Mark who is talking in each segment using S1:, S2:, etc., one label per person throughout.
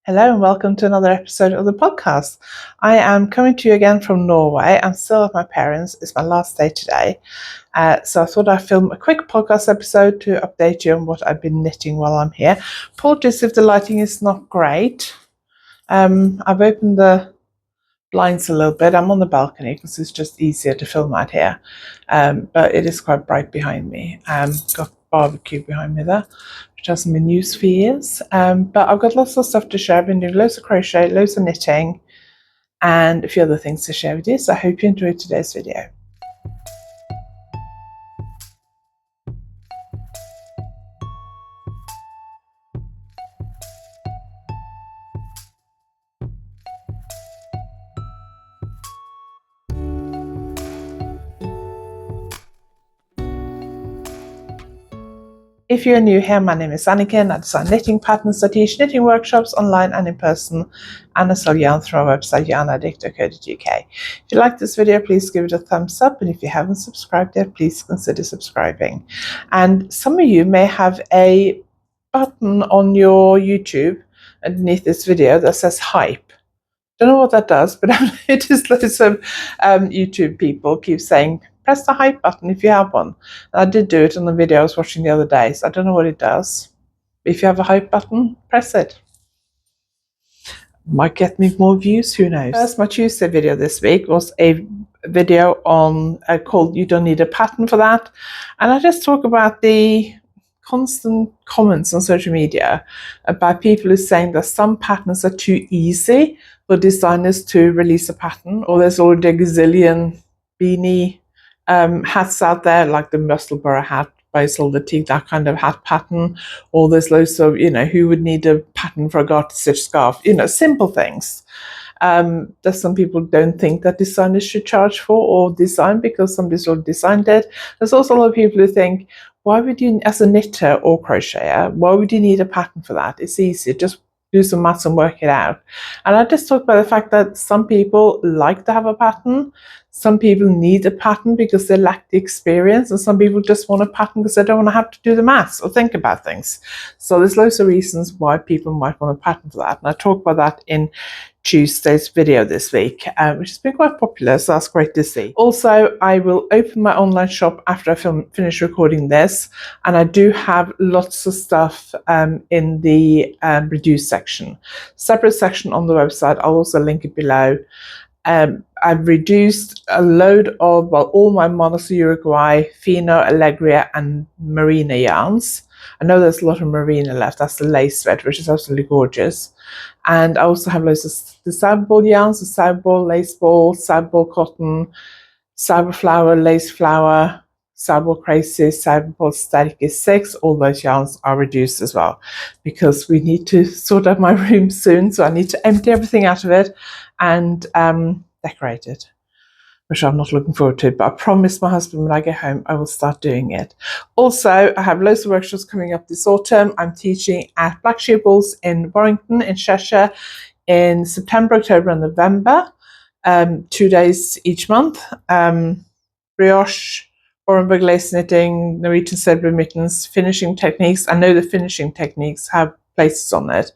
S1: Hello and welcome to another episode of the podcast. I am coming to you again from Norway. I'm still at my parents'. It's my last day today. So I thought I'd film a quick podcast episode to update you on what I've been knitting while I'm here. Apologies if the lighting is not great. I've opened the blinds a little bit. I'm on the balcony because it's just easier to film out here. But it is quite bright behind me. Got barbecue behind me there, which hasn't been used for years. But I've got lots of stuff to share. I've been doing loads of crochet, loads of knitting, and a few other things to share with you. So I hope you enjoyed today's video. If you're new here, my name is Anniken. I design knitting patterns. I teach knitting workshops online and in person, and I sell yarn through our website, YarnAddict.co.uk. If you like this video, please give it a thumbs up, and if you haven't subscribed yet, please consider subscribing. And some of you may have a button on your YouTube underneath this video that says hype. Don't know what that does, but it is loads of YouTube people keep saying, press the hype button if you have one. And I did do it on the video I was watching the other day, so I don't know what it does. If you have a hype button, press it. Might get me more views, who knows. First, my Tuesday video this week was a video on called You Don't Need a Pattern for That. And I just talk about the constant comments on social media about people who are saying that some patterns are too easy for designers to release a pattern, or there's already a gazillion beanie hats out there, like the Musselburgh hat, Basil the Teak, that kind of hat pattern, or there's loads of, who would need a pattern for a garter stitch scarf, simple things that some people don't think that designers should charge for or design because somebody's already designed it. There's also a lot of people who think, why would you, as a knitter or crocheter, why would you need a pattern for that? It's easy, just do some maths and work it out. And I just talk about the fact that some people like to have a pattern, some people need a pattern because they lack the experience, and some people just want a pattern because they don't want to have to do the maths or think about things. So there's loads of reasons why people might want a pattern for that, and I talk about that in Tuesday's video this week, which has been quite popular, so that's great to see. Also, I will open my online shop after I finish recording this, and I do have lots of stuff in the reduced section. Separate section on the website, I'll also link it below. I've reduced a load of, all my Monaco Uruguay, Fino, Allegria and Merino yarns. I know there's a lot of Merino left, that's the lace thread, which is absolutely gorgeous. And I also have loads of the cyber ball yarns, the cyber ball, lace ball, cyber ball cotton, cyber flower, lace flower, cyber ball crisis, cyber ball static is 6. All those yarns are reduced as well because we need to sort out my room soon. So I need to empty everything out of it and decorate it, which I'm not looking forward to, but I promise my husband when I get home I will start doing it. Also, I have loads of workshops coming up this autumn. I'm teaching at Black Sheep Balls in Warrington in Cheshire in September, October and November, 2 days each month. Brioche, Orenburg lace knitting, Norwegian zebra mittens, finishing techniques. I know the finishing techniques have places on it.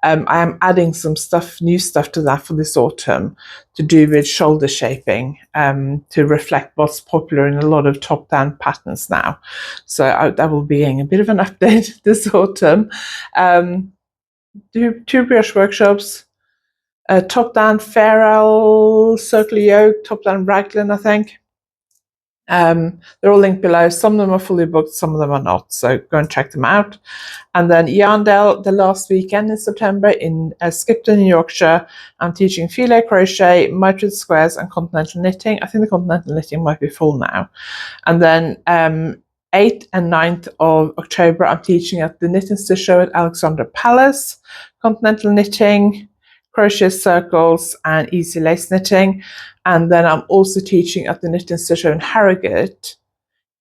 S1: I am adding some new stuff to that for this autumn to do with shoulder shaping, to reflect what's popular in a lot of top-down patterns now. So that will be getting a bit of an update this autumn. Do 2 brioche workshops, top-down Farrell, Circle Yoke, top-down Raglan, I think. They're all linked below. Some of them are fully booked, some of them are not, so go and check them out. And then Yarndale, the last weekend in September in Skipton in Yorkshire, I'm teaching filet crochet, mitered squares and continental knitting. I think the continental knitting might be full now. And then 8th and 9th of October I'm teaching at the Knit and Stitch Show at Alexadra Palace, continental knitting, crochet circles and easy lace knitting. And then I'm also teaching at the Knit and Stitch Show in Harrogate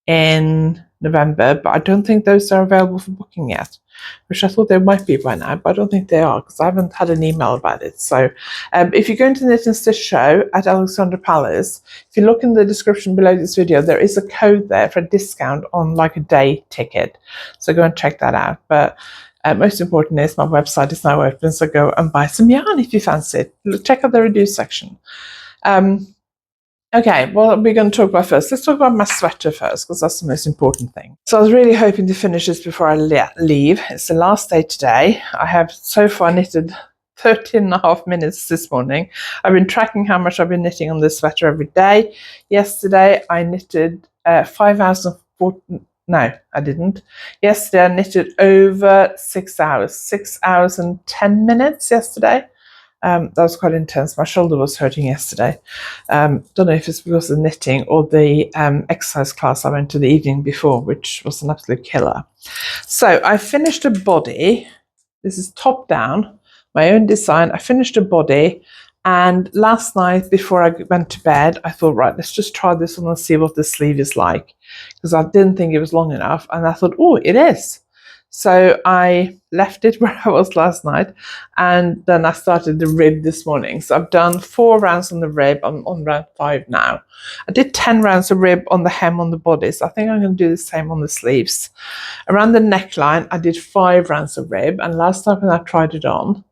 S1: in November, but I don't think those are available for booking yet, which I thought they might be by now, but I don't think they are because I haven't had an email about it. So if you go into the Knit and Stitch Show at Alexandra Palace, if you look in the description below this video, there is a code there for a discount on like a day ticket. So go and check that out. But Most important is my website is now open, so go and buy some yarn if you fancy it. Check out the reduced section. Okay, what we're going to talk about first. Let's talk about my sweater first, because that's the most important thing. So I was really hoping to finish this before I leave. It's the last day today. I have so far knitted 13.5 minutes this morning. I've been tracking how much I've been knitting on this sweater every day. Yesterday I knitted 5 hours and 4. No, I didn't. Yesterday I knitted over 6 hours. 6 hours and 10 minutes yesterday. That was quite intense. My shoulder was hurting yesterday. Don't know if it's because of the knitting or the exercise class I went to the evening before, which was an absolute killer. So I finished a body. This is top down, my own design. I finished a body, and last night before I went to bed, I thought, right, let's just try this on and see what the sleeve is like, because I didn't think it was long enough, and I thought, oh, it is. So I left it where I was last night, and then I started the rib this morning. So I've done 4 rounds on the rib. I'm on round 5 now. I did 10 rounds of rib on the hem on the body, so I think I'm going to do the same on the sleeves. Around the neckline, I did 5 rounds of rib, and last time when I tried it on,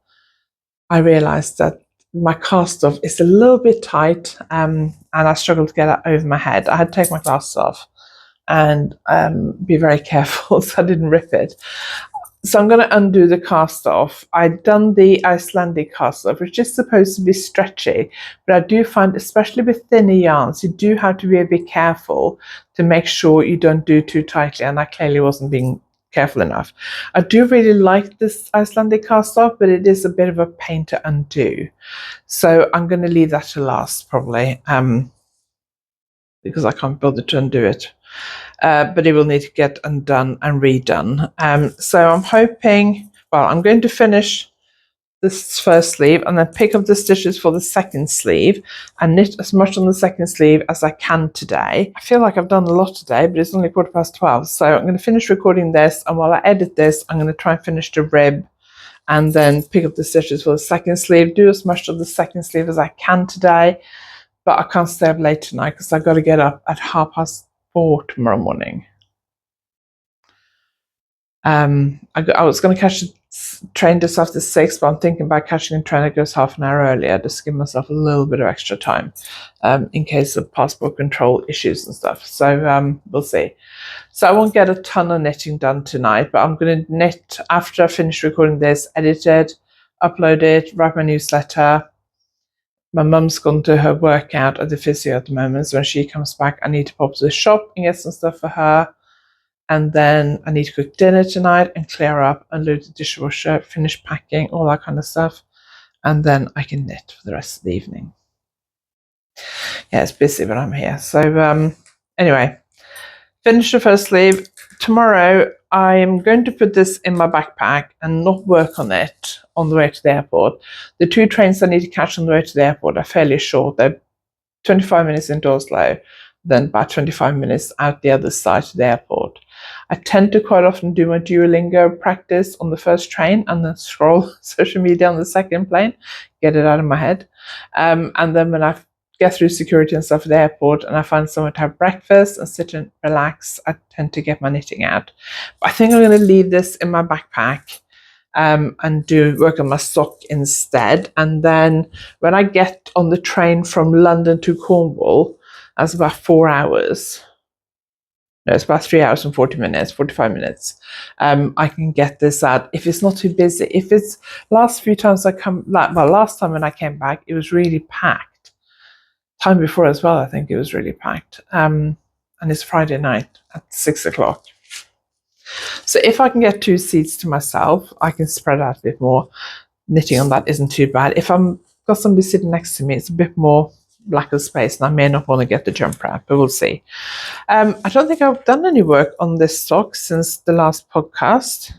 S1: I realized that my cast off is a little bit tight, and I struggled to get it over my head. I had to take my glasses off and be very careful so I didn't rip it. So I'm going to undo the cast off. I'd done the Icelandic cast off, which is supposed to be stretchy, but I do find, especially with thinner yarns, you do have to be a bit careful to make sure you don't do too tightly, and I clearly wasn't being careful enough. I do really like this Icelandic cast off, but it is a bit of a pain to undo. So I'm going to leave that to last probably, because I can't bother to undo it. But it will need to get undone and redone. So I'm hoping, well, I'm going to finish this first sleeve and then pick up the stitches for the second sleeve and knit as much on the second sleeve as I can today. I feel like I've done a lot today, but it's only 12:15. So I'm going to finish recording this, and while I edit this, I'm going to try and finish the rib and then pick up the stitches for the second sleeve, do as much of the second sleeve as I can today. But I can't stay up late tonight because I've got to get up at 4:30 tomorrow morning. I was going to catch a train just after 6, but I'm thinking about catching a train that goes half an hour earlier, just to give myself a little bit of extra time in case of passport control issues and stuff. So we'll see. So I won't get a ton of knitting done tonight, but I'm going to knit after I finish recording this, edit it, upload it, write my newsletter. My mum's gone to her workout at the physio at the moment, so when she comes back, I need to pop to the shop and get some stuff for her. And then I need to cook dinner tonight and clear up, unload the dishwasher, finish packing, all that kind of stuff. And then I can knit for the rest of the evening. Yeah, it's busy when I'm here. So anyway, finish the first sleeve. Tomorrow, I'm going to put this in my backpack and not work on it on the way to the airport. The 2 trains I need to catch on the way to the airport are fairly short. They're 25 minutes into Oslo, then about 25 minutes out the other side to the airport. I tend to quite often do my Duolingo practice on the first train and then scroll social media on the second plane, get it out of my head. And then when I get through security and stuff at the airport and I find somewhere to have breakfast and sit and relax, I tend to get my knitting out. But I think I'm going to leave this in my backpack and work on my sock instead. And then when I get on the train from London to Cornwall, that's about 4 hours. No, it's about 3 hours and 45 minutes. I can get this out if it's not too busy. If it's last few times I come, last time when I came back, it was really packed. Time before as well, I think it was really packed. And it's Friday night at 6 o'clock. So if I can get 2 seats to myself, I can spread out a bit more. Knitting on that isn't too bad. If I've got somebody sitting next to me, it's a bit more lack of space, and I may not want to get the jump wrap, but we'll see. I don't think I've done any work on this sock since the last podcast.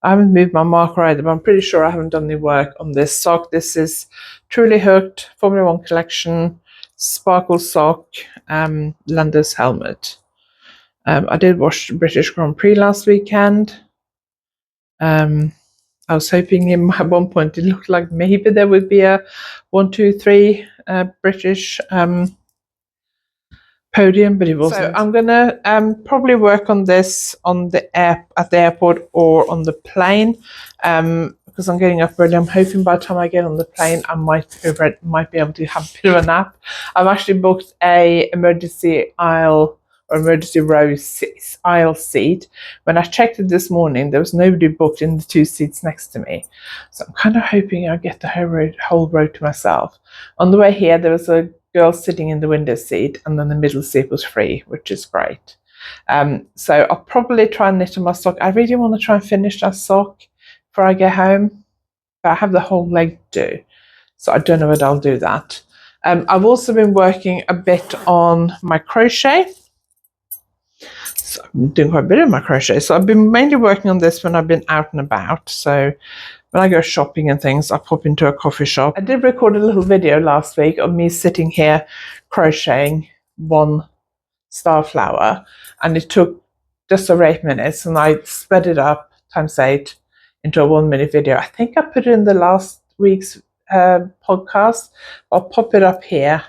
S1: I haven't moved my marker either, but I'm pretty sure I haven't done any work on this sock. This is Truly Hooked Formula 1 collection sparkle sock, Landers helmet. I did watch the British Grand Prix last weekend. I was hoping at one point it looked like maybe there would be a 1, 2, 3 British podium, but it wasn't. So I'm gonna probably work on this on the at the airport or on the plane, because I'm getting up early. I'm hoping by the time I get on the plane, I might be able to have a bit of a nap. I've actually booked a emergency aisle or emergency row aisle seat. When I checked it this morning, there was nobody booked in the 2 seats next to me, so I'm kind of hoping I'll get the whole row to myself. On the way here, there was a girl sitting in the window seat, and then the middle seat was free, which is great. So I'll probably try and knit on my sock. I really want to try and finish that sock before I get home, but I have the whole leg to do, so I don't know whether I'll do that. I've also been working a bit on my crochet. So I'm doing quite a bit of my crochet. So I've been mainly working on this when I've been out and about. So when I go shopping and things, I pop into a coffee shop. I did record a little video last week of me sitting here crocheting one star flower, and it took just over 8 minutes, and I sped it up ×8 into a 1-minute video. I think I put it in the last week's podcast. I'll pop it up here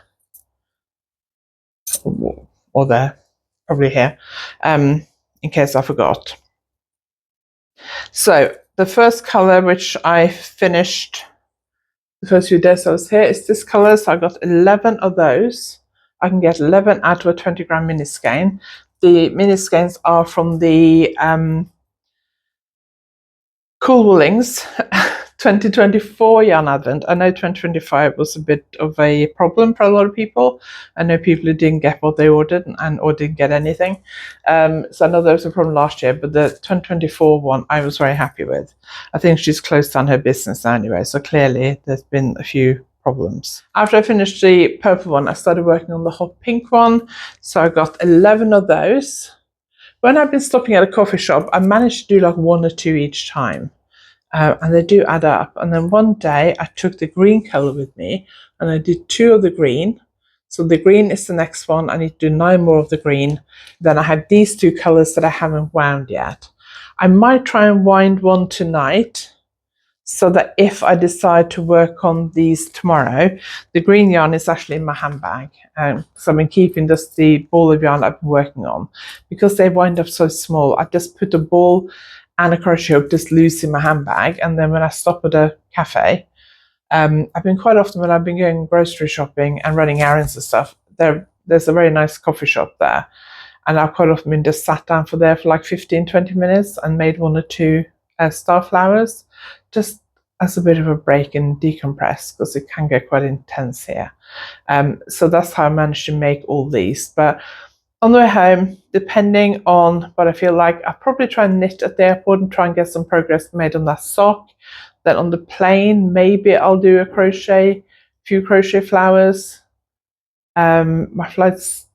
S1: or there, probably here, in case I forgot. So the first color which I finished the first few days I was here is this color. So I got 11 of those. I can get 11 out of a 20-gram mini skein. The mini skeins are from the Cool Woolings 2024 Yarn Advent. I know 2025 was a bit of a problem for a lot of people. I know people who didn't get what they ordered or didn't get anything. So I know there was a problem last year, but the 2024 one I was very happy with. I think she's closed down her business now anyway, so clearly there's been a few problems. After I finished the purple one, I started working on the hot pink one. So I got 11 of those. When I've been stopping at a coffee shop, I managed to do like 1 or 2 each time. And they do add up. And then one day I took the green color with me and I did 2 of the green. So the green is the next one. I need to do 9 more of the green. Then I have these 2 colors that I haven't wound yet. I might try and wind one tonight, so that if I decide to work on these tomorrow, the green yarn is actually in my handbag. So I've been keeping just the ball of yarn I've been working on. Because they wind up so small, I just put a ball and a crochet hook just loose in my handbag, and then when I stop at a cafe, I've been quite often when I've been going grocery shopping and running errands and stuff, there's a very nice coffee shop there, and I've quite often been just sat down there for like 15-20 minutes and made 1 or 2 star flowers, just as a bit of a break and decompress, because it can get quite intense here. So that's how I managed to make all these. But on the way home, depending on what I feel like, I'll probably try and knit at the airport and try and get some progress made on that sock. Then on the plane, maybe I'll do a few crochet flowers. My flight's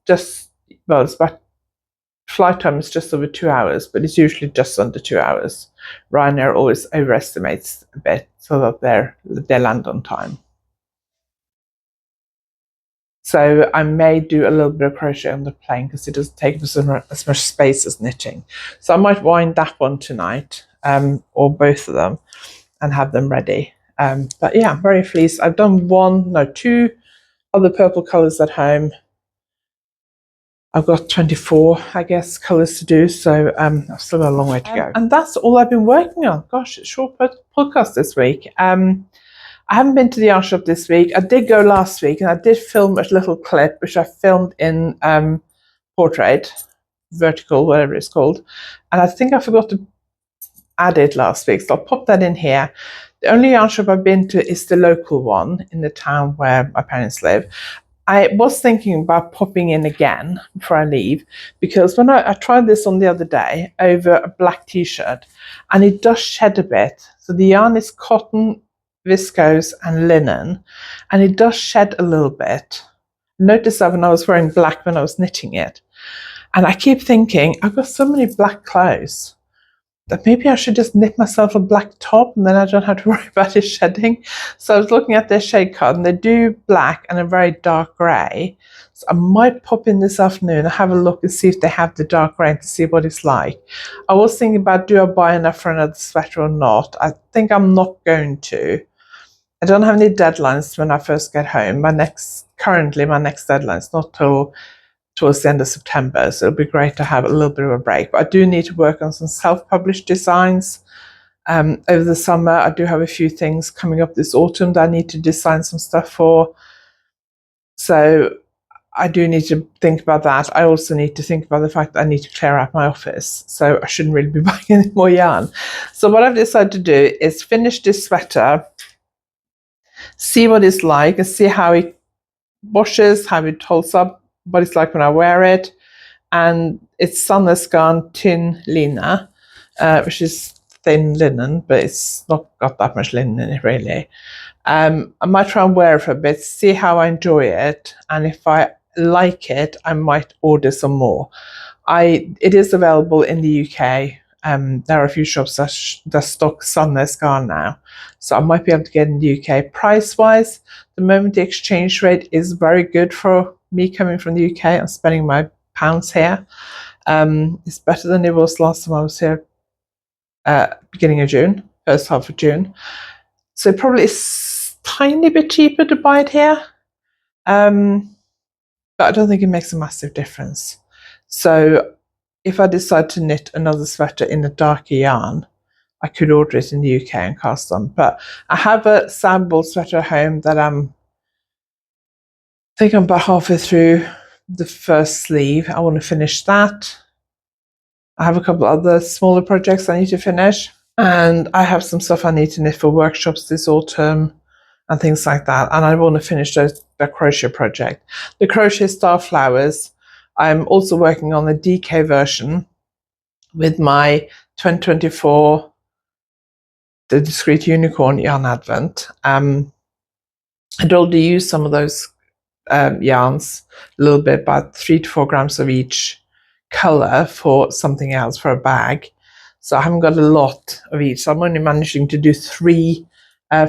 S1: flight time is just over 2 hours, but it's usually just under 2 hours. Ryanair always overestimates a bit so that they land on time. So I may do a little bit of crochet on the plane because it doesn't take as much space as knitting. So I might wind that one tonight, or both of them, and have them ready. But yeah, I'm very pleased. I've done 2 other purple colours at home. I've got 24, I guess, colours to do, so I've still got a long way to go. And that's all I've been working on. Gosh, it's a short podcast this week. I haven't been to the yarn shop this week. I did go last week, and I did film a little clip, which I filmed in portrait, vertical, whatever it's called. And I think I forgot to add it last week, so I'll pop that in here. The only yarn shop I've been to is the local one in the town where my parents live. I was thinking about popping in again before I leave, because when I tried this on the other day over a black t-shirt, and it does shed a bit. So the yarn is cotton, viscose and linen, and it does shed a little bit. Notice that when I was wearing black when I was knitting it. And I keep thinking, I've got so many black clothes that maybe I should just knit myself a black top, and then I don't have to worry about it shedding. So I was looking at their shade card, and they do black and a very dark grey. So I might pop in this afternoon and have a look and see if they have the dark grey to see what it's like. I was thinking about, do I buy enough for another sweater or not? I think I'm not going to. I don't have any deadlines when I first get home. My next deadline is not till towards the end of September, so it'll be great to have a little bit of a break. But I do need to work on some self-published designs over the summer. I do have a few things coming up this autumn that I need to design some stuff for, so I do need to think about that. I also need to think about the fact that I need to clear out my office, so I shouldn't really be buying any more yarn. So what I've decided to do is finish this sweater, see what it's like, and see how it washes, how it holds up, what it's like when I wear it. And it's Sunless Garn Thin Linen, which is thin linen, but it's not got that much linen in it really. I might try and wear it for a bit, see how I enjoy it, and if I like it, I might order some more. It is available in the UK. There are a few shops that stock Sunless Garn now, so I might be able to get in the UK. Price-wise, at the moment the exchange rate is very good for me coming from the UK and spending my pounds here. It's better than it was last time I was here, beginning of June, first half of June. So probably it's a tiny bit cheaper to buy it here, but I don't think it makes a massive difference. So if I decide to knit another sweater in a darker yarn, I could order it in the UK and cast on. But I have a sample sweater at home that I think I'm about halfway through the first sleeve. I want to finish that. I have a couple other smaller projects I need to finish, and I have some stuff I need to knit for workshops this autumn and things like that, and I want to finish the crochet project. The crochet star flowers, I'm also working on the DK version with my 2024 the Discreet Unicorn Yarn Advent. I'd already used some of those yarns, a little bit, about 3 to 4 grams of each colour for something else, for a bag. So I haven't got a lot of each. So I'm only managing to do 3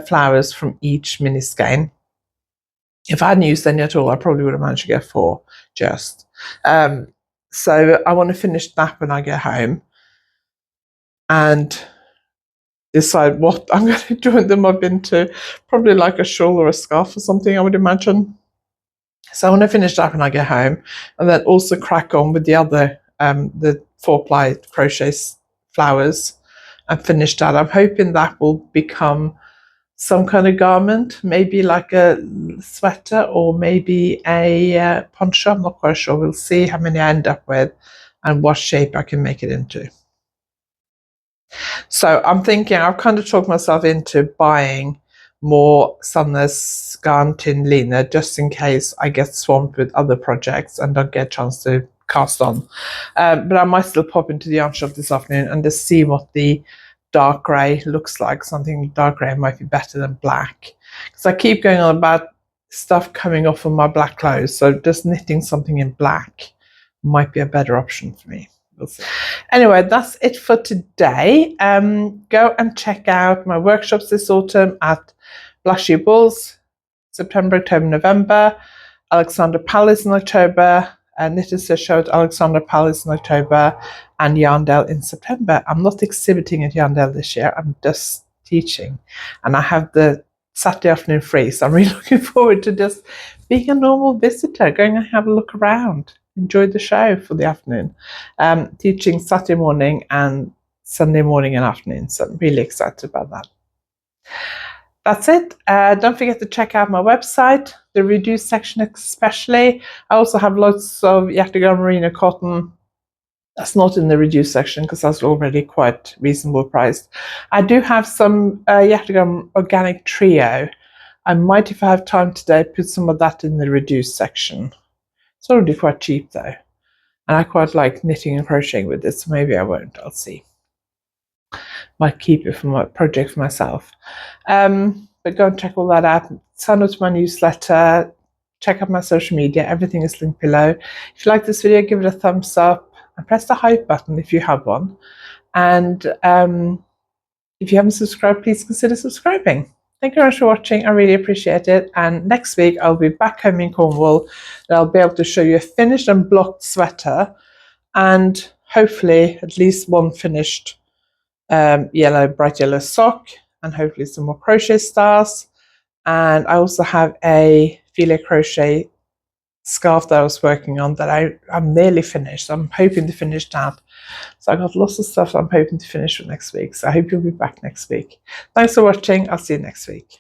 S1: flowers from each mini skein. If I hadn't used any at all, I probably would have managed to get 4 just. So I want to finish that when I get home and decide what I'm going to join them up into. Probably like a shawl or a scarf or something, I would imagine. So I want to finish that when I get home, and then also crack on with the other, the 4-ply crochet flowers, and finish that. I'm hoping that will become some kind of garment, maybe like a sweater or maybe a poncho. I'm not quite sure. We'll see how many I end up with and what shape I can make it into. So I'm thinking I've kind of talked myself into buying more Sunless Garn Thin Linen just in case I get swamped with other projects and don't get a chance to cast on. But I might still pop into the yarn shop this afternoon and just see what the dark grey looks like. Something dark grey might be better than black, because I keep going on about stuff coming off of my black clothes, so just knitting something in black might be a better option for me. We'll see. Anyway, that's it for today. Go and check out my workshops this autumn at Black Sheep Bulls, September, October, November, Alexandra Palace in October, Knitters Show at Alexandra Palace in October, and Yarndale in September. I'm not exhibiting at Yarndale this year, I'm just teaching, and I have the Saturday afternoon free, so I'm really looking forward to just being a normal visitor, going and have a look around, enjoy the show for the afternoon. Teaching Saturday morning and Sunday morning and afternoon, so I'm really excited about that. That's it. Don't forget to check out my website, the reduced section especially. I also have lots of Yarndale Merino cotton that's not in the reduced section because that's already quite reasonable priced. I do have some Yarndale Organic Trio. I might, if I have time today, put some of that in the reduced section. It's already quite cheap though, and I quite like knitting and crocheting with it, so maybe I won't. I'll see. Might keep it for my project for myself. But go and check all that out. Sign up to my newsletter. Check out my social media. Everything is linked below. If you like this video, give it a thumbs up and press the hype button if you have one. And if you haven't subscribed, please consider subscribing. Thank you very much for watching. I really appreciate it. And next week I'll be back home in Cornwall, and I'll be able to show you a finished and blocked sweater, and hopefully at least one finished bright yellow sock, and hopefully some more crochet stars. And I also have a filet crochet scarf that I was working on that I'm nearly finished. I'm hoping to finish that. So I got lots of stuff I'm hoping to finish for next week. So I hope you'll be back next week. Thanks for watching. I'll see you next week.